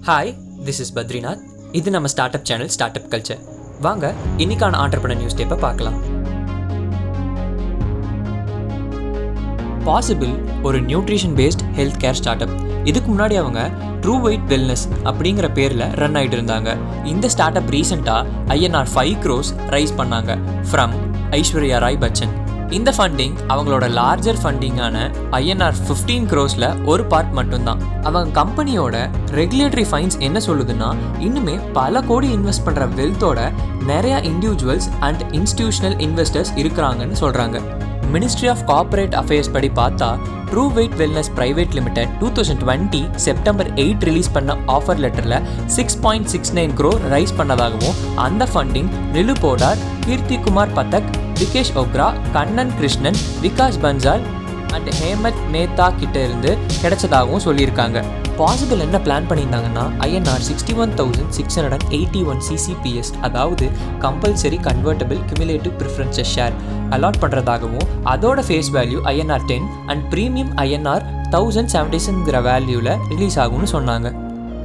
Hi, this is Badrinath. இது நம்ம startup channel startup culture. வாங்க இன்னைக்கான ஆண்டர்பிரனர் நியூஸ் டேப்பை பார்க்கலாம். பாசிபிள் ஒரு nutrition based health care startup. இதுக்கு முன்னாடி அவங்க ட்ரூ வெயிட் வெல்னஸ் அப்படிங்கிற பேரில் ரன் ஆகிட்டு இருந்தாங்க. இந்த ஸ்டார்ட் அப் ரீசெண்டாக INR 5 crores ரைஸ் பண்ணாங்க ஃப்ரம் ஐஸ்வர்யா ராய் பச்சன். இந்த ஃபண்டிங் அவங்களோட லார்ஜர் ஃபண்டிங்கான INR 15 crores ஒரு பார்ட் மட்டும்தான். அவங்க கம்பெனியோட ரெகுலேட்டரி ஃபைன்ஸ் என்ன சொல்லுதுன்னா, இன்னுமே பல கோடி இன்வெஸ்ட் பண்ணுற வெல்த்தோட நிறையா இண்டிவிஜுவல்ஸ் அண்ட் இன்ஸ்டிடியூஷனல் இன்வெஸ்டர்ஸ் இருக்கிறாங்கன்னு சொல்கிறாங்க. மினிஸ்ட்ரி ஆஃப் கார்ப்பரேட் அஃபேர்ஸ் படி பார்த்தா, True Weight Wellness Private Limited 2020 September 8 release பண்ண ஆஃபர் லெட்டரில் 6.69 crore ரைஸ் பண்ணதாகவும், அந்த ஃபண்டிங் நிலு போடார், கீர்த்தி குமார் பதக், விகேஷ் ஒப்ரா, கண்ணன் கிருஷ்ணன், விகாஸ் பன்சால் அண்ட் ஹேமத் மேத்தா கிட்ட இருந்து கிடைச்சதாகவும் சொல்லியிருக்காங்க. பாசிபிள் என்ன பிளான் பண்ணியிருந்தாங்கன்னா, INR 61,681 CCPS, அதாவது compulsory convertible cumulative preferences share allot பண்ணுறதாகவும், அதோட face value INR 10 and premium INR 1,076ங்கிற வேல்யூவில் ரிலீஸ் ஆகும்னு சொன்னாங்க.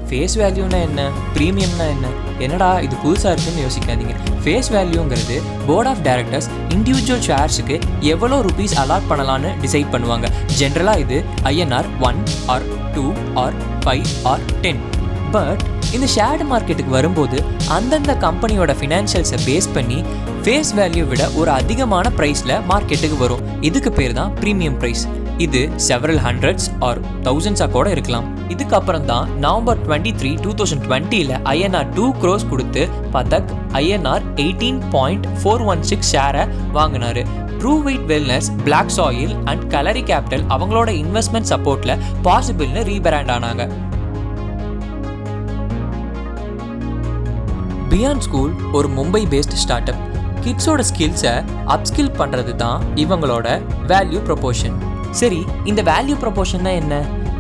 ஃபேஸ் வேல்யூனா என்ன, ப்ரீமியம்னா என்ன, என்னடா இது புதுசாக இருக்குன்னு யோசிக்காதீங்க. ஃபேஸ் வேல்யூங்கிறது போர்ட் ஆஃப் டைரக்டர்ஸ் இண்டிவிஜுவல் ஷேர்ஸுக்கு எவ்வளோ ருபீஸ் அலாட் பண்ணலான்னு டிசைட் பண்ணுவாங்க. ஜென்ரலாக இது INR 1 or 2 or 5 or 10. But இந்த ஷேர் மார்க்கெட்டுக்கு வரும்போது அந்தந்த கம்பெனியோட ஃபினான்ஷியல்ஸை பேஸ் பண்ணி ஃபேஸ் வேல்யூ விட ஒரு அதிகமான ப்ரைஸில் மார்க்கெட்டுக்கு வரும். இதுக்கு பேர் தான் ப்ரீமியம் ப்ரைஸ். இது செவரல் ஹண்ட்ரட்ஸ் ஆர் தௌசண்ட்ஸாக கூட இருக்கலாம். இதுக்கப்புறம் தான் November 23, 2020 INR 2 crores கொடுத்து பதக் INR 18.416 ஷேரை வாங்கினாரு. True Weight Wellness, Black Soil and Kalaari Capital அவங்களோட இன்வெஸ்ட்மெண்ட் சப்போர்ட்ல பாசிபிள்னு ரீபிராண்ட் ஆனாங்க. பியாண்ட் ஸ்கூல் ஒரு மும்பை பேஸ்ட் ஸ்டார்ட் அப். கிட்ஸோட ஸ்கில்ஸை அப்ஸ்கில் பண்ணுறது தான் இவங்களோட வேல்யூ ப்ரொபோஷன். சரி, இந்த வேல்யூ ப்ரொபோஷன்னா என்ன?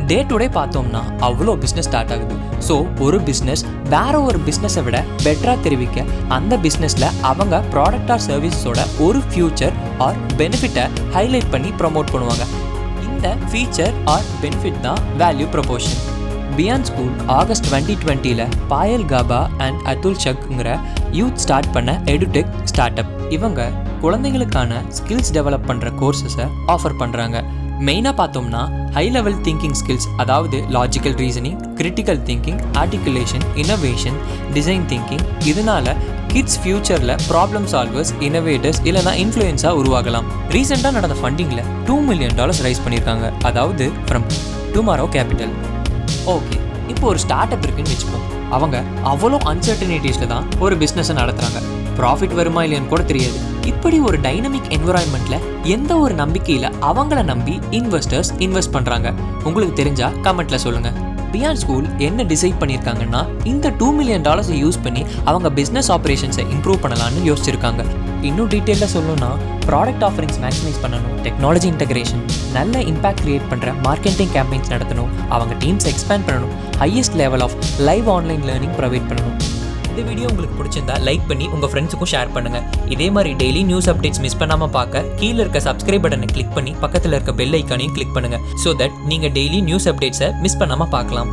டே டு டே பார்த்தோம்னா அவ்வளோ பிஸ்னஸ் ஸ்டார்ட் ஆகுது. ஸோ ஒரு பிஸ்னஸ் வேற ஒரு பிஸ்னஸை விட பெட்டராக தெரிவிக்க அந்த பிஸ்னஸில் அவங்க ப்ராடக்ட் ஆர் சர்வீஸோட ஒரு ஃபியூச்சர் ஆர் பெனிஃபிட்டை ஹைலைட் பண்ணி ப்ரமோட் பண்ணுவாங்க. இந்த ஃபீச்சர் ஆர் பெனிஃபிட் தான் value proposition. Beyond School August 2020 Payal Kaba and Atul சக்ங்கிற யூத் ஸ்டார்ட் பண்ண எடுடெக் ஸ்டார்ட் அப். இவங்க குழந்தைகளுக்கான ஸ்கில்ஸ் டெவலப் பண்ணுற கோர்சஸை ஆஃபர் பண்ணுறாங்க. மெயினாக பார்த்தோம்னா ஹை லெவல் திங்கிங் ஸ்கில்ஸ், அதாவது logical reasoning, critical thinking, articulation, innovation, design thinking. இதனால கிட்ஸ் ஃபியூச்சரில் ப்ராப்ளம் சால்வர்ஸ், இன்னோவேட்டர்ஸ் இல்லைனா இன்ஃப்ளூயன்ஸாக உருவாகலாம். ரீசெண்டாக நடந்த ஃபண்டிங்கில் $2 million ரைஸ் பண்ணியிருக்காங்க, அதாவது ஃப்ரம் டுமாரோ கேபிட்டல். ஓகே, இப்போ ஒரு ஸ்டார்ட் அப் இருக்குன்னு வச்சுப்போம். அவங்க அவ்வளோ அன்சர்டனிட்டிஸில் தான் ஒரு பிஸ்னஸை நடத்துகிறாங்க. ப்ராஃபிட் வருமா இல்லையான்னு கூட தெரியாது. இப்படி ஒரு டைனமிக் என்விரான்மெண்ட்டில் எந்த ஒரு நம்பிக்கையில் அவங்கள நம்பி இன்வெஸ்டர்ஸ் இன்வெஸ்ட் பண்ணுறாங்க? உங்களுக்கு தெரிஞ்சால் கமெண்ட்டில் சொல்லுங்கள். பியாண்ட் ஸ்கூல் என்ன டிசைட் பண்ணியிருக்காங்கன்னா, இந்த $2 million யூஸ் பண்ணி அவங்க பிஸ்னஸ் ஆப்ரேஷன்ஸை இம்ப்ரூவ் பண்ணலான்னு யோசிச்சிருக்காங்க. இன்னும் டீட்டெயிலாக சொல்லணும்னா, ப்ராடக்ட் ஆஃபரிங்ஸ் மேக்ஸிமைஸ் பண்ணணும், டெக்னாலஜி இன்டகிரேஷன், நல்ல இம்பாக்ட் கிரியேட் பண்ணுற மார்க்கெட்டிங் கேம்பெயின்ஸ் நடத்தணும், அவங்க டீம்ஸ் எக்ஸ்பேண்ட் பண்ணணும், highest level of live online learning provide பண்ணணும். இந்த வீடியோ உங்களுக்கு பிடிச்சிருந்தா லைக் பண்ணி உங்கள் ஃப்ரெண்ட்ஸுக்கும் ஷேர் பண்ணுங்கள். இதே மாதிரி டெய்லி நியூஸ் அப்டேட்ஸ் மிஸ் பண்ணாமல் பார்க்க கீழே இருக்க சப்ஸ்கிரைப் பட்டனை கிளிக் பண்ணி பக்கத்தில் இருக்க பெல் ஐக்கானையும் கிளிக் பண்ணுங்கள். ஸோ தட் நீங்கள் டெய்லி நியூஸ் அப்டேட்ஸை மிஸ் பண்ணாமல் பார்க்கலாம்.